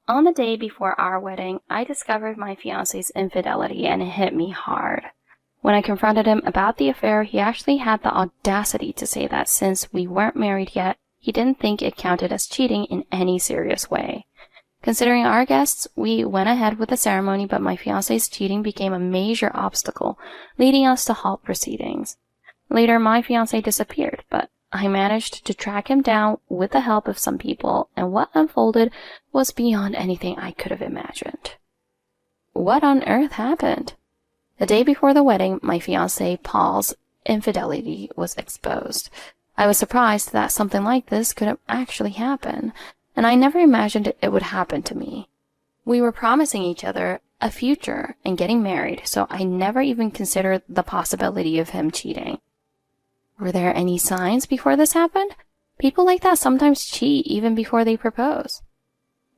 On the day before our wedding, I discovered my fiancé's infidelity and it hit me hard. When I confronted him about the affair, he actually had the audacity to say that since we weren't married yet, he didn't think it counted as cheating in any serious way. Considering our guests, we went ahead with the ceremony, but my fiancé's cheating became a major obstacle, leading us to halt proceedings. Later, my fiancé disappeared, but I managed to track him down with the help of some people, and what unfolded was beyond anything I could have imagined. What on earth happened? The day before the wedding, my fiancé Paul's infidelity was exposed. I was surprised that something like this could have actually happened, and I never imagined it would happen to me. We were promising each other a future and getting married, so I never even considered the possibility of him cheating. Were there any signs before this happened? People like that sometimes cheat even before they propose.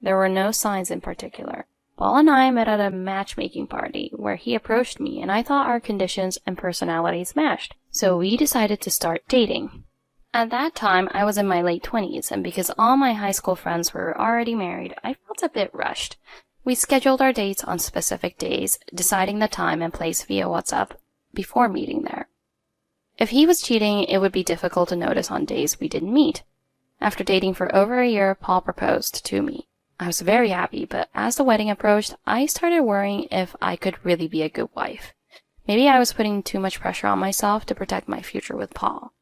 There were no signs in particular. Paul and I met at a matchmaking party where he approached me, and I thought our conditions and personalities matched, so we decided to start dating. At that time, I was in my late 20s, and because all my high school friends were already married, I felt a bit rushed. We scheduled our dates on specific days, deciding the time and place via WhatsApp before meeting there. If he was cheating, it would be difficult to notice on days we didn't meet. After dating for over a year, Paul proposed to me. I was very happy, but as the wedding approached, I started worrying if I could really be a good wife. Maybe I was putting too much pressure on myself to protect my future with Paul.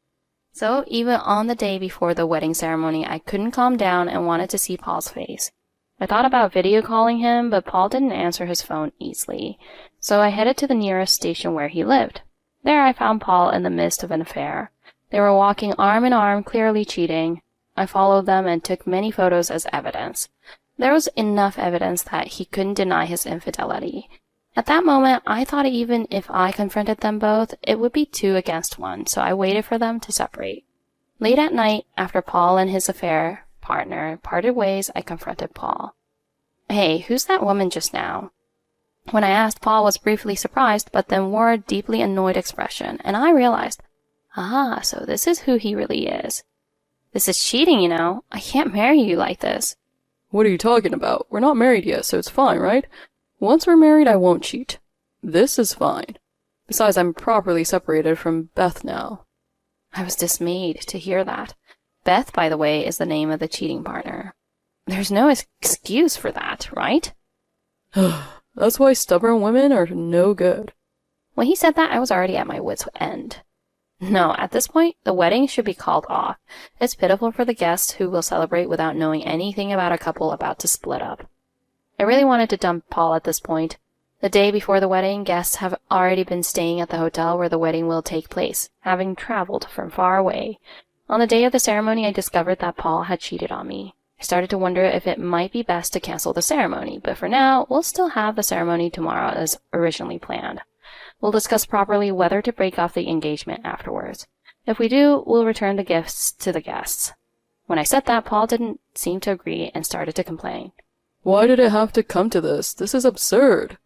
So even on the day before the wedding ceremony, I couldn't calm down and wanted to see Paul's face. I thought about video calling him, but Paul didn't answer his phone easily, so I headed to the nearest station where he lived. There I found Paul in the midst of an affair. They were walking arm in arm, clearly cheating. I followed them and took many photos as evidence. There was enough evidence that he couldn't deny his infidelity. At that moment, I thought even if I confronted them both, it would be 2 against 1, so I waited for them to separate. Late at night, after Paul and his affair partner parted ways, I confronted Paul. "Hey, who's that woman just now?" When I asked, Paul was briefly surprised, but then wore a deeply annoyed expression, and I realized, so this is who he really is. "This is cheating, you know. I can't marry you like this." "What are you talking about? We're not married yet, so it's fine, right? Once we're married, I won't cheat. This is fine. Besides, I'm properly separated from Beth now." I was dismayed to hear that. Beth, by the way, is the name of the cheating partner. There's no excuse for that, right? That's why stubborn women are no good. When he said that, I was already at my wit's end. No, at this point, the wedding should be called off. It's pitiful for the guests who will celebrate without knowing anything about a couple about to split up. I really wanted to dump Paul at this point. The day before the wedding, guests have already been staying at the hotel where the wedding will take place, having traveled from far away. On the day of the ceremony, I discovered that Paul had cheated on me. I started to wonder if it might be best to cancel the ceremony, but for now, we'll still have the ceremony tomorrow as originally planned. We'll discuss properly whether to break off the engagement afterwards. If we do, we'll return the gifts to the guests. When I said that, Paul didn't seem to agree and started to complain. "Why did it have to come to this? This is absurd."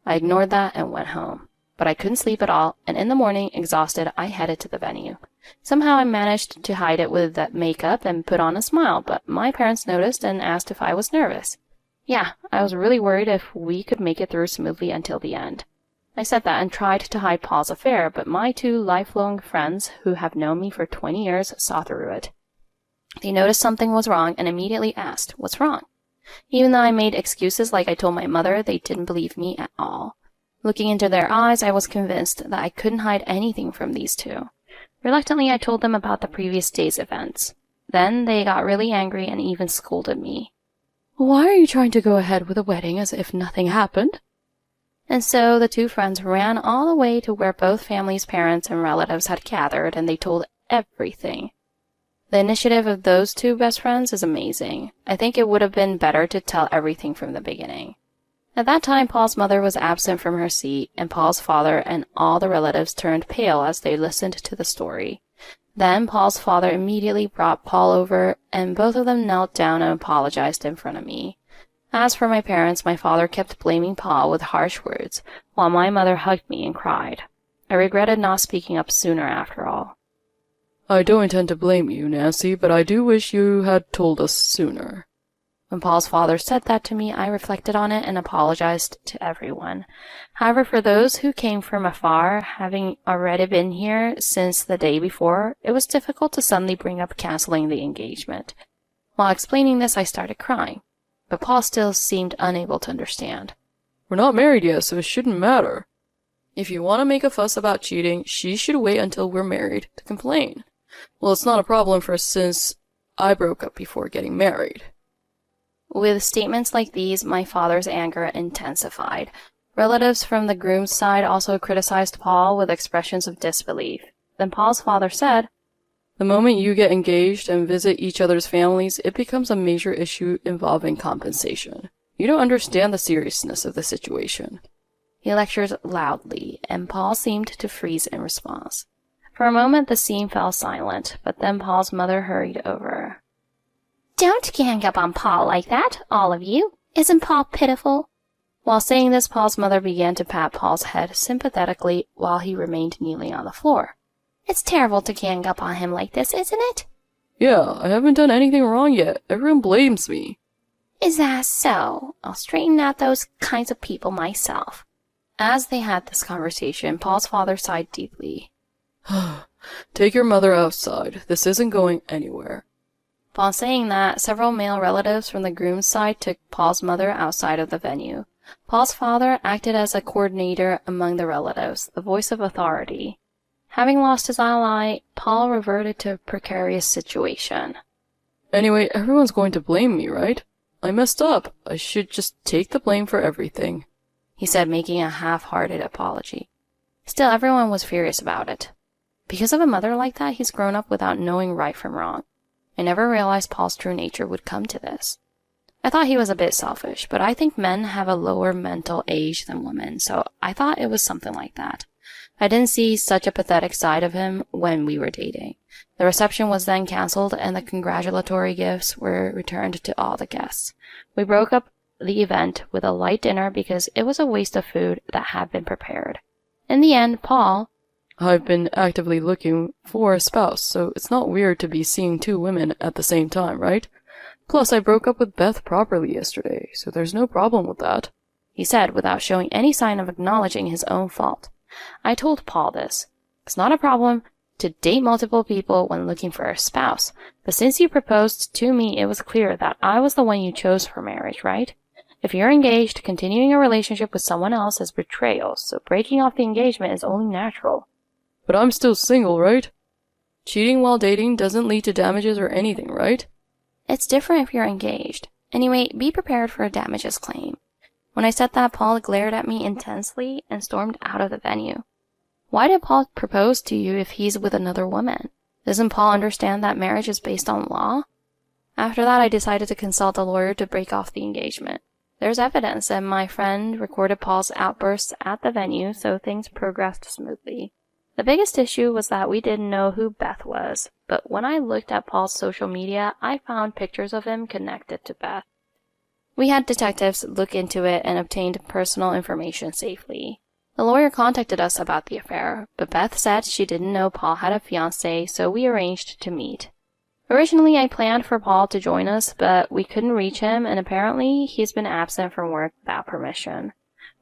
I ignored that and went home. But I couldn't sleep at all, and in the morning, exhausted, I headed to the venue. Somehow I managed to hide it with that makeup and put on a smile, but my parents noticed and asked if I was nervous. Yeah, I was really worried if we could make it through smoothly until the end. I said that and tried to hide Paul's affair, but my 2 lifelong friends who have known me for 20 years saw through it. They noticed something was wrong and immediately asked, "What's wrong?" Even though I made excuses like I told my mother, they didn't believe me at all. Looking into their eyes, I was convinced that I couldn't hide anything from these 2. Reluctantly, I told them about the previous day's events. Then they got really angry and even scolded me. "Why are you trying to go ahead with the wedding as if nothing happened?" And so the 2 friends ran all the way to where both families' parents and relatives had gathered, and they told everything. The initiative of those 2 best friends is amazing. I think it would have been better to tell everything from the beginning. At that time, Paul's mother was absent from her seat, and Paul's father and all the relatives turned pale as they listened to the story. Then Paul's father immediately brought Paul over, and both of them knelt down and apologized in front of me. As for my parents, my father kept blaming Paul with harsh words, while my mother hugged me and cried. I regretted not speaking up sooner after all. "I don't intend to blame you, Nancy, but I do wish you had told us sooner." When Paul's father said that to me, I reflected on it and apologized to everyone. However, for those who came from afar, having already been here since the day before, it was difficult to suddenly bring up canceling the engagement. While explaining this, I started crying, but Paul still seemed unable to understand. We're not married yet, so it shouldn't matter. If you want to make a fuss about cheating, she should wait until we're married to complain. Well, it's not a problem for us since I broke up before getting married. With statements like these, my father's anger intensified. Relatives from the groom's side also criticized Paul with expressions of disbelief. Then Paul's father said, The moment you get engaged and visit each other's families, it becomes a major issue involving compensation. You don't understand the seriousness of the situation. He lectured loudly, and Paul seemed to freeze in response. For a moment the scene fell silent, but then Paul's mother hurried over. Don't gang up on Paul like that, all of you. Isn't Paul pitiful? While saying this, Paul's mother began to pat Paul's head sympathetically while he remained kneeling on the floor. It's terrible to gang up on him like this, isn't it? Yeah, I haven't done anything wrong yet. Everyone blames me. Is that so? I'll straighten out those kinds of people myself. As they had this conversation, Paul's father sighed deeply. Take your mother outside. This isn't going anywhere. Upon saying that, several male relatives from the groom's side took Paul's mother outside of the venue. Paul's father acted as a coordinator among the relatives, the voice of authority. Having lost his ally, Paul reverted to a precarious situation. Anyway, everyone's going to blame me, right? I messed up. I should just take the blame for everything, he said, making a half-hearted apology. Still, everyone was furious about it. Because of a mother like that, he's grown up without knowing right from wrong. I never realized Paul's true nature would come to this. I thought he was a bit selfish, but I think men have a lower mental age than women, so I thought it was something like that. I didn't see such a pathetic side of him when we were dating. The reception was then cancelled, and the congratulatory gifts were returned to all the guests. We broke up the event with a light dinner because it was a waste of food that had been prepared. In the end, Paul... I've been actively looking for a spouse, so it's not weird to be seeing two women at the same time, right? Plus, I broke up with Beth properly yesterday, so there's no problem with that, he said without showing any sign of acknowledging his own fault. I told Paul this. It's not a problem to date multiple people when looking for a spouse, but since you proposed to me, it was clear that I was the one you chose for marriage, right? If you're engaged, continuing a relationship with someone else is betrayal, so breaking off the engagement is only natural. But I'm still single, right? Cheating while dating doesn't lead to damages or anything, right? It's different if you're engaged. Anyway, be prepared for a damages claim. When I said that, Paul glared at me intensely and stormed out of the venue. Why did Paul propose to you if he's with another woman? Doesn't Paul understand that marriage is based on law? After that, I decided to consult a lawyer to break off the engagement. There's evidence, and my friend recorded Paul's outbursts at the venue, so things progressed smoothly. The biggest issue was that we didn't know who Beth was, but when I looked at Paul's social media, I found pictures of him connected to Beth. We had detectives look into it and obtained personal information safely. The lawyer contacted us about the affair, but Beth said she didn't know Paul had a fiancé, so we arranged to meet. Originally, I planned for Paul to join us, but we couldn't reach him, and apparently he's been absent from work without permission.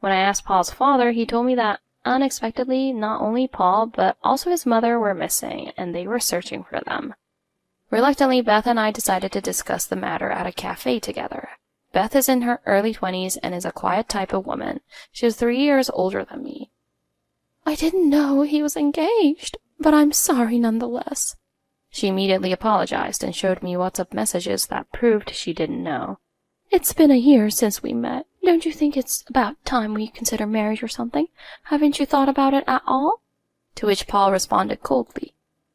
When I asked Paul's father, he told me that unexpectedly, not only Paul, but also his mother were missing, and they were searching for them. Reluctantly, Beth and I decided to discuss the matter at a cafe together. Beth is in her early 20s and is a quiet type of woman. She is 3 years older than me. I didn't know he was engaged, but I'm sorry nonetheless. She immediately apologized and showed me WhatsApp messages that proved she didn't know. It's been a year since we met. Don't you think it's about time we consider marriage or something? Haven't you thought about it at all? To which Paul responded coldly.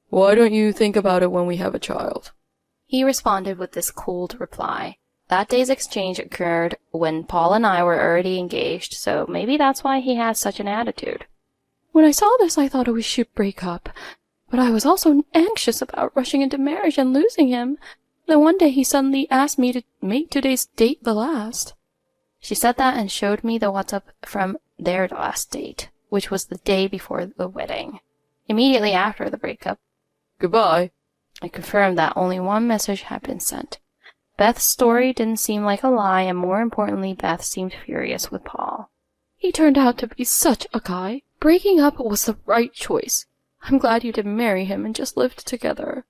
Why don't you think about it when we have a child? He responded with this cold reply. That day's exchange occurred when Paul and I were already engaged, so maybe that's why he has such an attitude. When I saw this, I thought we should break up, but I was also anxious about rushing into marriage and losing him. Then one day he suddenly asked me to make today's date the last. She said that and showed me the WhatsApp from their last date, which was the day before the wedding. Immediately after the breakup, Goodbye. I confirmed that only one message had been sent. Beth's story didn't seem like a lie, and more importantly, Beth seemed furious with Paul. He turned out to be such a guy. Breaking up was the right choice. I'm glad you didn't marry him and just lived together.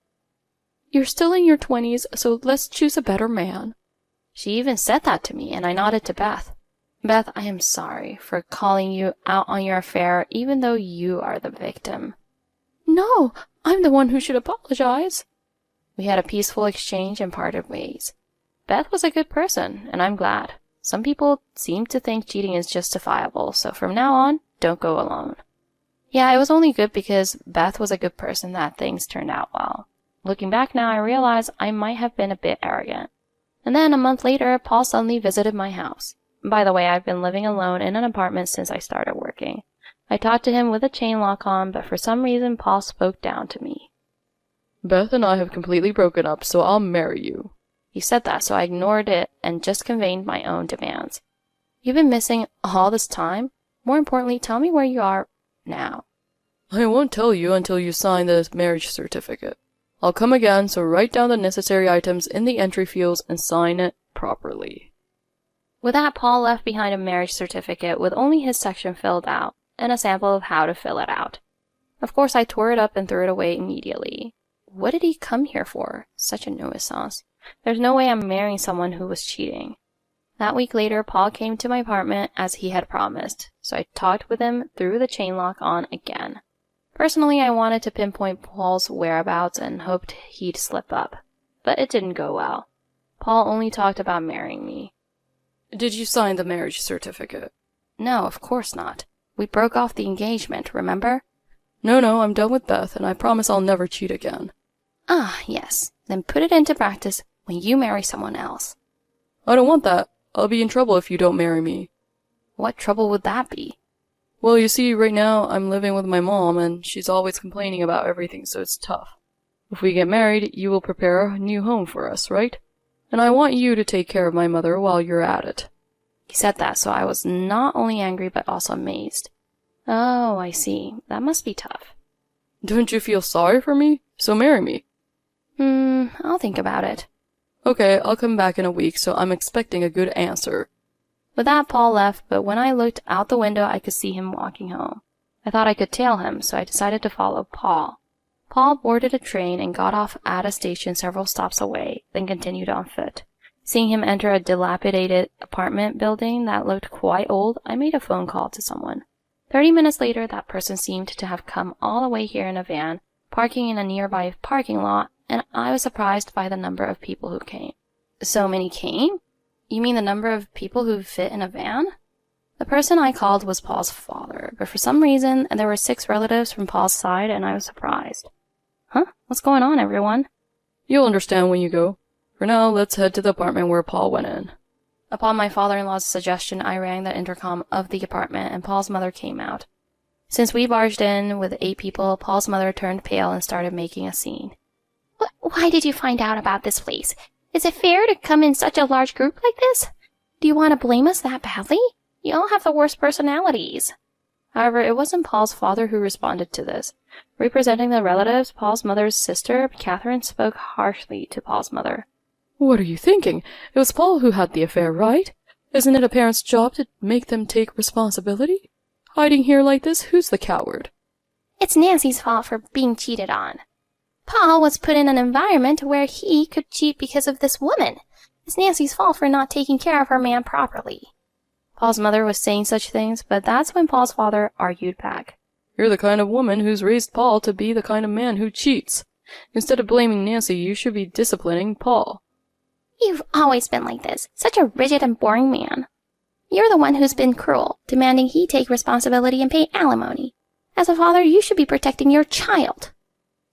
You're still in your 20s, so let's choose a better man. She even said that to me, and I nodded to Beth. Beth, I am sorry for calling you out on your affair, even though you are the victim. No, I'm the one who should apologize. We had a peaceful exchange and parted ways. Beth was a good person, and I'm glad. Some people seem to think cheating is justifiable, so from now on, don't go alone. Yeah, it was only good because Beth was a good person that things turned out well. Looking back now, I realize I might have been a bit arrogant. And then a month later, Paul suddenly visited my house. By the way, I've been living alone in an apartment since I started working. I talked to him with a chain lock on, but for some reason, Paul spoke down to me. Beth and I have completely broken up, so I'll marry you. He said that, so I ignored it and just conveyed my own demands. You've been missing all this time? More importantly, tell me where you are now. I won't tell you until you sign the marriage certificate. I'll come again, so write down the necessary items in the entry fields and sign it properly. With that, Paul left behind a marriage certificate with only his section filled out, and a sample of how to fill it out. Of course, I tore it up and threw it away immediately. What did he come here for? Such a nuisance. There's no way I'm marrying someone who was cheating. That week later, Paul came to my apartment as he had promised, so I talked with him through the chain lock on again. Personally, I wanted to pinpoint Paul's whereabouts and hoped he'd slip up, but it didn't go well. Paul only talked about marrying me. Did you sign the marriage certificate? No, of course not. We broke off the engagement, remember? No, I'm done with Beth, and I promise I'll never cheat again. Ah, yes. Then put it into practice when you marry someone else. I don't want that. I'll be in trouble if you don't marry me. What trouble would that be? Well, you see, right now I'm living with my mom, and she's always complaining about everything, so it's tough. If we get married, you will prepare a new home for us, right? And I want you to take care of my mother while you're at it. He said that, so I was not only angry but also amazed. Oh, I see. That must be tough. Don't you feel sorry for me? So marry me. I'll think about it. Okay, I'll come back in a week, so I'm expecting a good answer. With that, Paul left, but when I looked out the window, I could see him walking home. I thought I could tail him, so I decided to follow Paul. Paul boarded a train and got off at a station several stops away, then continued on foot. Seeing him enter a dilapidated apartment building that looked quite old, I made a phone call to someone. 30 minutes later, that person seemed to have come all the way here in a van, parking in a nearby parking lot, and I was surprised by the number of people who came. So many came? You mean the number of people who fit in a van? The person I called was Paul's father, but for some reason, there were 6 relatives from Paul's side, and I was surprised. Huh? What's going on, everyone? You'll understand when you go. For now, let's head to the apartment where Paul went in. Upon my father-in-law's suggestion, I rang the intercom of the apartment, and Paul's mother came out. Since we barged in with 8 people, Paul's mother turned pale and started making a scene. Why did you find out about this place? Is it fair to come in such a large group like this? Do you want to blame us that badly? You all have the worst personalities. However, it wasn't Paul's father who responded to this. Representing the relatives, Paul's mother's sister, Catherine, spoke harshly to Paul's mother. What are you thinking? It was Paul who had the affair, right? Isn't it a parent's job to make them take responsibility? Hiding here like this, who's the coward? It's Nancy's fault for being cheated on. Paul was put in an environment where he could cheat because of this woman. It's Nancy's fault for not taking care of her man properly. Paul's mother was saying such things, but that's when Paul's father argued back. You're the kind of woman who's raised Paul to be the kind of man who cheats. Instead of blaming Nancy, you should be disciplining Paul. You've always been like this, such a rigid and boring man. You're the one who's been cruel, demanding he take responsibility and pay alimony. As a father, you should be protecting your child.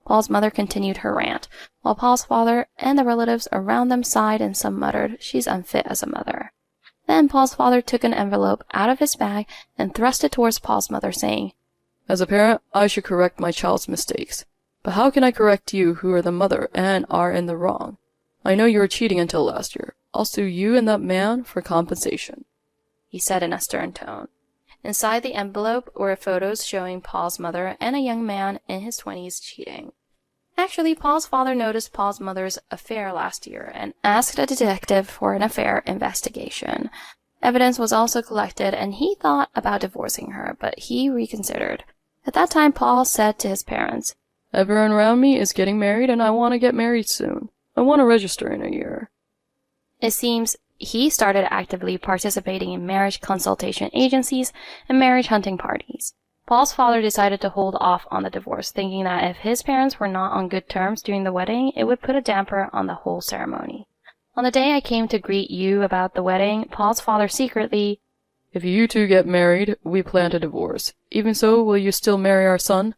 Paul's mother continued her rant, while Paul's father and the relatives around them sighed and some muttered, "She's unfit as a mother." Then Paul's father took an envelope out of his bag and thrust it towards Paul's mother, saying, As a parent, I should correct my child's mistakes. But how can I correct you who are the mother and are in the wrong? I know you were cheating until last year. I'll sue you and that man for compensation, he said in a stern tone. Inside the envelope were photos showing Paul's mother and a young man in his 20s cheating. Actually, Paul's father noticed Paul's mother's affair last year and asked a detective for an affair investigation. Evidence was also collected, and he thought about divorcing her, but he reconsidered. At that time, Paul said to his parents, "Everyone around me is getting married, and I want to get married soon. I want to register in a year." It seems he started actively participating in marriage consultation agencies and marriage hunting parties. Paul's father decided to hold off on the divorce, thinking that if his parents were not on good terms during the wedding, it would put a damper on the whole ceremony. On the day I came to greet you about the wedding, Paul's father secretly, "If you two get married, we plan to divorce. Even so, will you still marry our son?"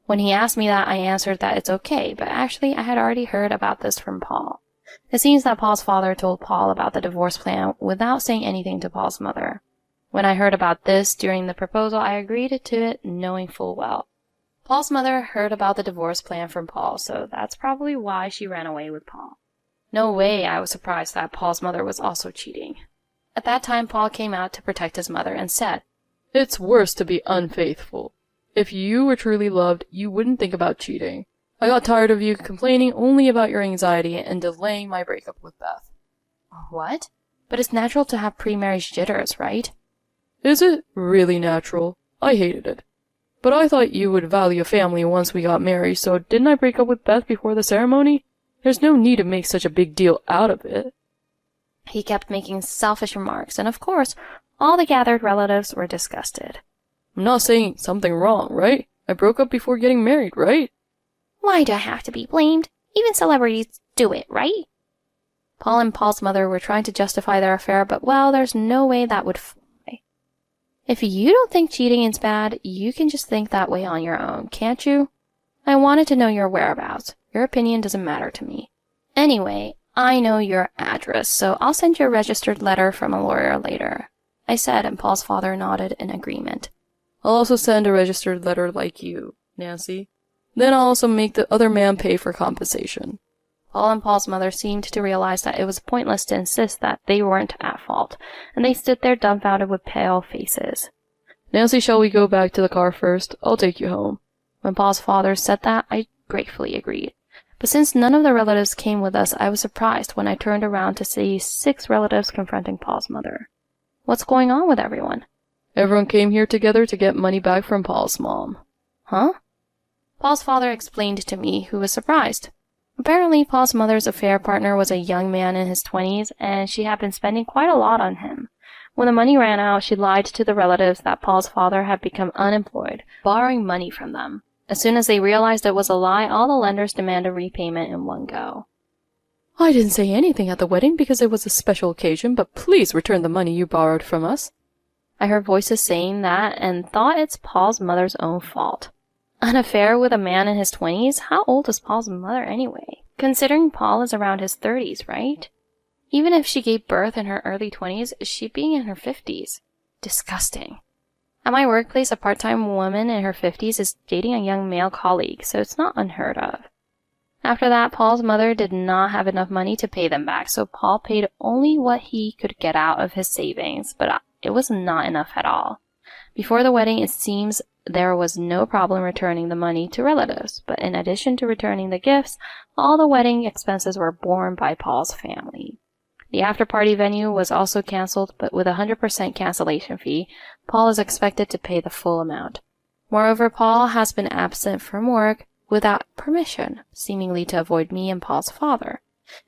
When he asked me that, I answered that it's okay, but actually I had already heard about this from Paul. It seems that Paul's father told Paul about the divorce plan without saying anything to Paul's mother. When I heard about this during the proposal, I agreed to it, knowing full well. Paul's mother heard about the divorce plan from Paul, so that's probably why she ran away with Paul. No way I was surprised that Paul's mother was also cheating. At that time, Paul came out to protect his mother and said, "It's worse to be unfaithful. If you were truly loved, you wouldn't think about cheating. I got tired of you complaining only about your anxiety and delaying my breakup with Beth." What? But it's natural to have pre-marriage jitters, right? "Is it really natural? I hated it. But I thought you would value family once we got married, so didn't I break up with Beth before the ceremony? There's no need to make such a big deal out of it." He kept making selfish remarks, and of course, all the gathered relatives were disgusted. "I'm not saying something wrong, right? I broke up before getting married, right?" Why do I have to be blamed? Even celebrities do it, right? Paul and Paul's mother were trying to justify their affair, but well, there's no way that would fly. If you don't think cheating is bad, you can just think that way on your own, can't you? I wanted to know your whereabouts. Your opinion doesn't matter to me. Anyway, I know your address, so I'll send you a registered letter from a lawyer later, I said, and Paul's father nodded in agreement. "I'll also send a registered letter like you, Nancy. Then I'll also make the other man pay for compensation." Paul and Paul's mother seemed to realize that it was pointless to insist that they weren't at fault, and they stood there dumbfounded with pale faces. "Nancy, shall we go back to the car first? I'll take you home." When Paul's father said that, I gratefully agreed. But since none of the relatives came with us, I was surprised when I turned around to see 6 relatives confronting Paul's mother. What's going on with everyone? "Everyone came here together to get money back from Paul's mom." Huh? Paul's father explained to me, who was surprised. Apparently, Paul's mother's affair partner was a young man in his 20s, and she had been spending quite a lot on him. When the money ran out, she lied to the relatives that Paul's father had become unemployed, borrowing money from them. As soon as they realized it was a lie, all the lenders demanded repayment in one go. "I didn't say anything at the wedding because it was a special occasion, but please return the money you borrowed from us." I heard voices saying that and thought it's Paul's mother's own fault. An affair with a man in his 20s? How old is Paul's mother anyway? Considering Paul is around his 30s, right? Even if she gave birth in her early 20s, she'd be in her 50s. Disgusting. At my workplace, a part-time woman in her 50s is dating a young male colleague, so it's not unheard of. After that, Paul's mother did not have enough money to pay them back, so Paul paid only what he could get out of his savings, but it was not enough at all. Before the wedding, it seems there was no problem returning the money to relatives, but in addition to returning the gifts, all the wedding expenses were borne by Paul's family. The after-party venue was also canceled, but with a 100% cancellation fee, Paul is expected to pay the full amount. Moreover, Paul has been absent from work without permission, seemingly to avoid me and Paul's father.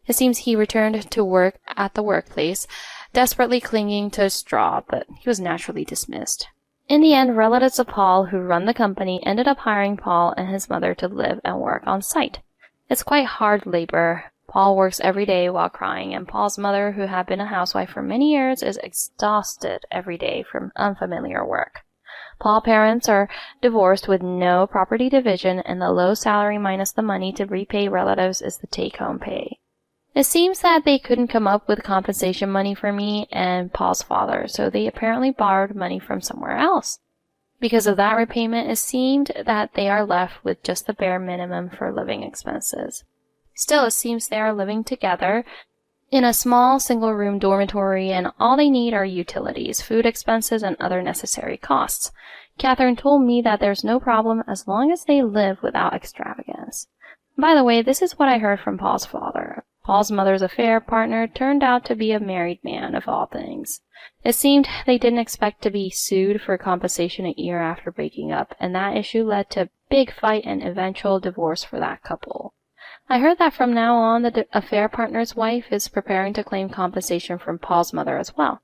It seems he returned to work at the workplace, desperately clinging to a straw, but he was naturally dismissed. In the end, relatives of Paul who run the company ended up hiring Paul and his mother to live and work on site. It's quite hard labor. Paul works every day while crying, and Paul's mother, who had been a housewife for many years, is exhausted every day from unfamiliar work. Paul's parents are divorced with no property division, and the low salary minus the money to repay relatives is the take-home pay. It seems that they couldn't come up with compensation money for me and Paul's father, so they apparently borrowed money from somewhere else. Because of that repayment, it seemed that they are left with just the bare minimum for living expenses. Still, it seems they are living together in a small single-room dormitory, and all they need are utilities, food expenses, and other necessary costs. Catherine told me that there's no problem as long as they live without extravagance. By the way, this is what I heard from Paul's father. Paul's mother's affair partner turned out to be a married man, of all things. It seemed they didn't expect to be sued for compensation a year after breaking up, and that issue led to a big fight and eventual divorce for that couple. I heard that from now on, the affair partner's wife is preparing to claim compensation from Paul's mother as well.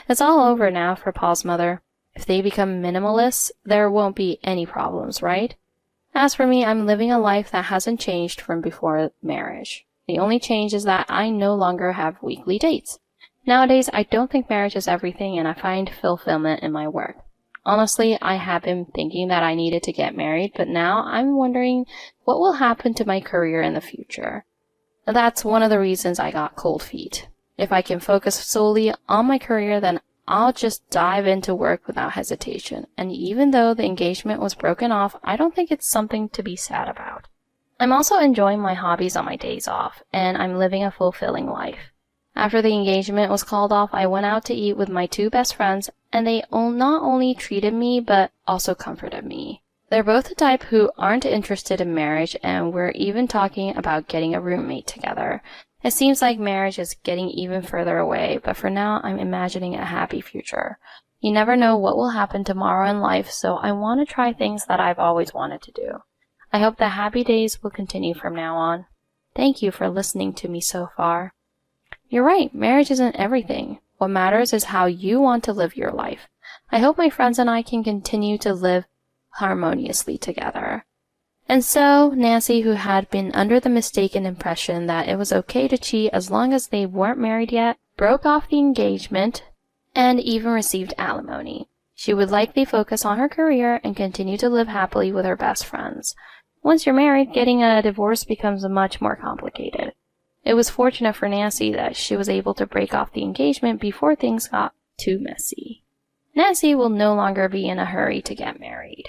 It's all over now for Paul's mother. If they become minimalists, there won't be any problems, right? As for me, I'm living a life that hasn't changed from before marriage. The only change is that I no longer have weekly dates. Nowadays, I don't think marriage is everything, and I find fulfillment in my work. Honestly, I have been thinking that I needed to get married, but now I'm wondering what will happen to my career in the future. That's one of the reasons I got cold feet. If I can focus solely on my career, then I'll just dive into work without hesitation. And even though the engagement was broken off, I don't think it's something to be sad about. I'm also enjoying my hobbies on my days off, and I'm living a fulfilling life. After the engagement was called off, I went out to eat with my two best friends, and they not only treated me, but also comforted me. They're both the type who aren't interested in marriage, and we're even talking about getting a roommate together. It seems like marriage is getting even further away, but for now, I'm imagining a happy future. You never know what will happen tomorrow in life, so I want to try things that I've always wanted to do. I hope the happy days will continue from now on. Thank you for listening to me so far. You're right, marriage isn't everything. What matters is how you want to live your life. I hope my friends and I can continue to live harmoniously together. And so, Nancy, who had been under the mistaken impression that it was okay to cheat as long as they weren't married yet, broke off the engagement and even received alimony. She would likely focus on her career and continue to live happily with her best friends. Once you're married, getting a divorce becomes much more complicated. It was fortunate for Nancy that she was able to break off the engagement before things got too messy. Nancy will no longer be in a hurry to get married.